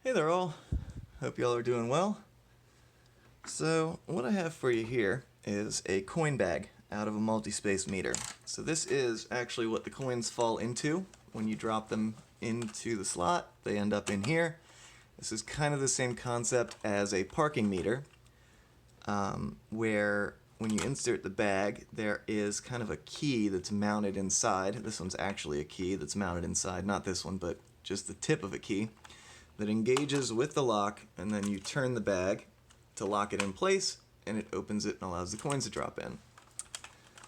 Hey there all, hope y'all are doing well. So what I have for you here is a coin bag out of a multi-space meter. So this is actually what the coins fall into when you drop them into the slot. They end up in here. This is kind of the same concept as a parking meter, where when you insert the bag there is kind of a key that's mounted inside. This one's actually a key that's mounted inside, not this one, but just the tip of a key that engages with the lock, and then you turn the bag to lock it in place, and it opens it and allows the coins to drop in.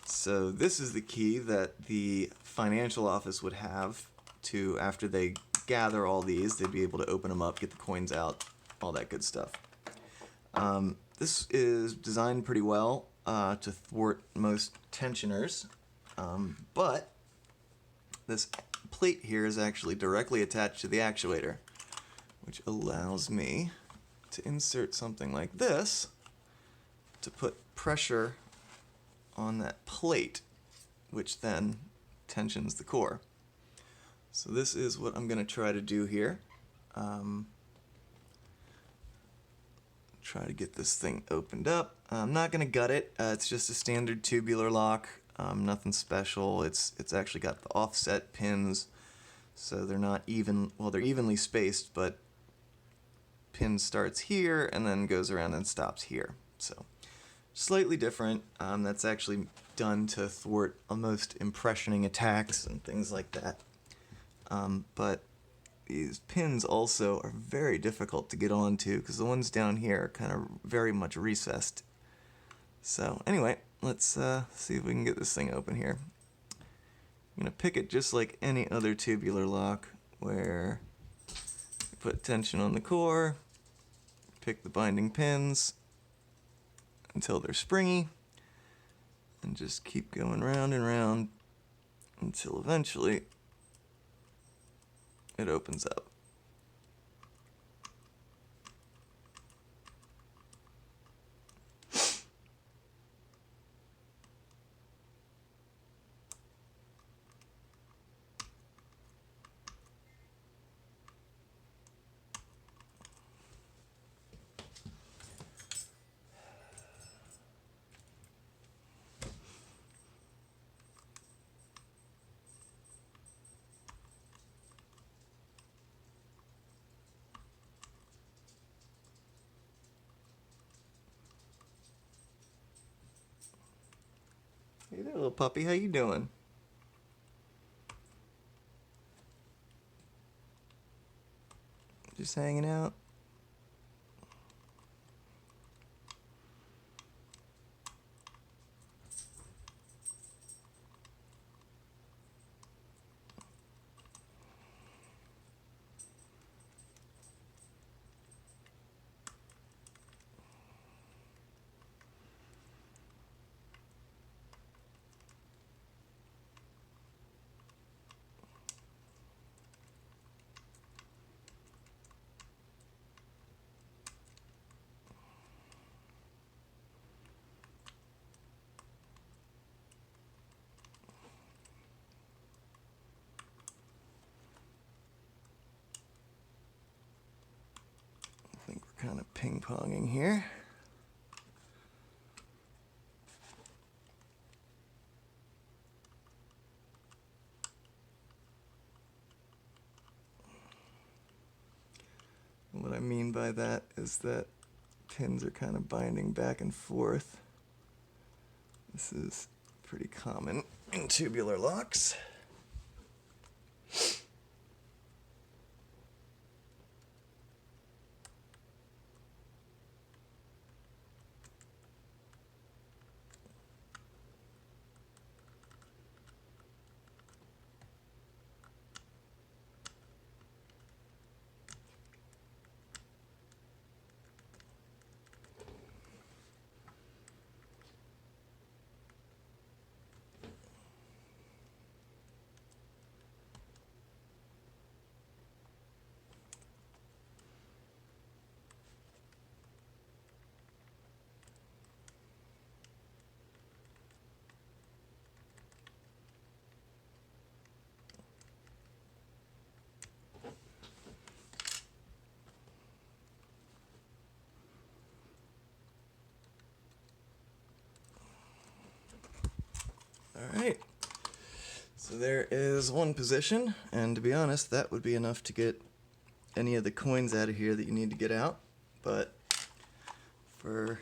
So this is the key that the financial office would have to, after they gather all these, they'd be able to open them up, get the coins out, all that good stuff. This is designed pretty well to thwart most tensioners, but this plate here is actually directly attached to the actuator, which allows me to insert something like this to put pressure on that plate, which then tensions the core. So this is what I'm going to try to do here. Try to get this thing opened up. I'm not going to gut it. It's just a standard tubular lock, nothing special. It's actually got the offset pins, so they're not even, well, they're evenly spaced, but pin starts here and then goes around and stops here. So slightly different. That's actually done to thwart almost impressioning attacks and things like that. But these pins also are very difficult to get onto because the ones down here are kind of very much recessed. So anyway, let's see if we can get this thing open here. I'm going to pick it just like any other tubular lock, where you put tension on the core, pick the binding pins until they're springy, and just keep going round and round until eventually it opens up. Hey there, little puppy, how you doing? Just hanging out? I think we're kind of ping-ponging here. What I mean by that is that pins are kind of binding back and forth. This is pretty common in tubular locks. there is one position, and to be honest, that would be enough to get any of the coins out of here that you need to get out, but for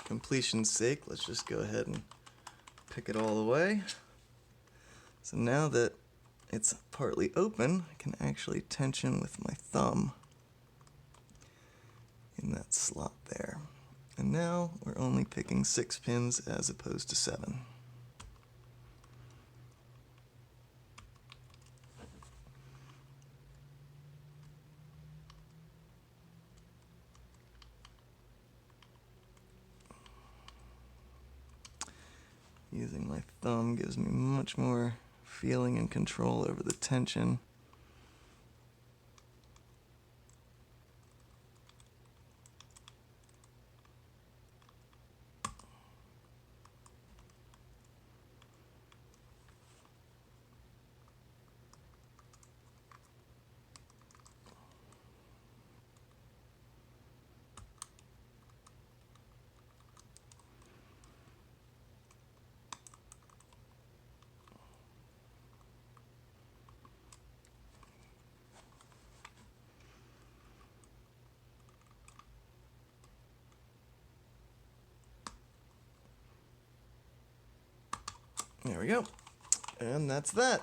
completion's sake, let's just go ahead and pick it all away. So now that it's partly open, I can actually tension with my thumb in that slot there. And now we're only picking 6 pins as opposed to 7. Using my thumb gives me much more feeling and control over the tension. There we go. And that's that.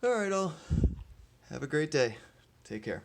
All right, all. Have a great day. Take care.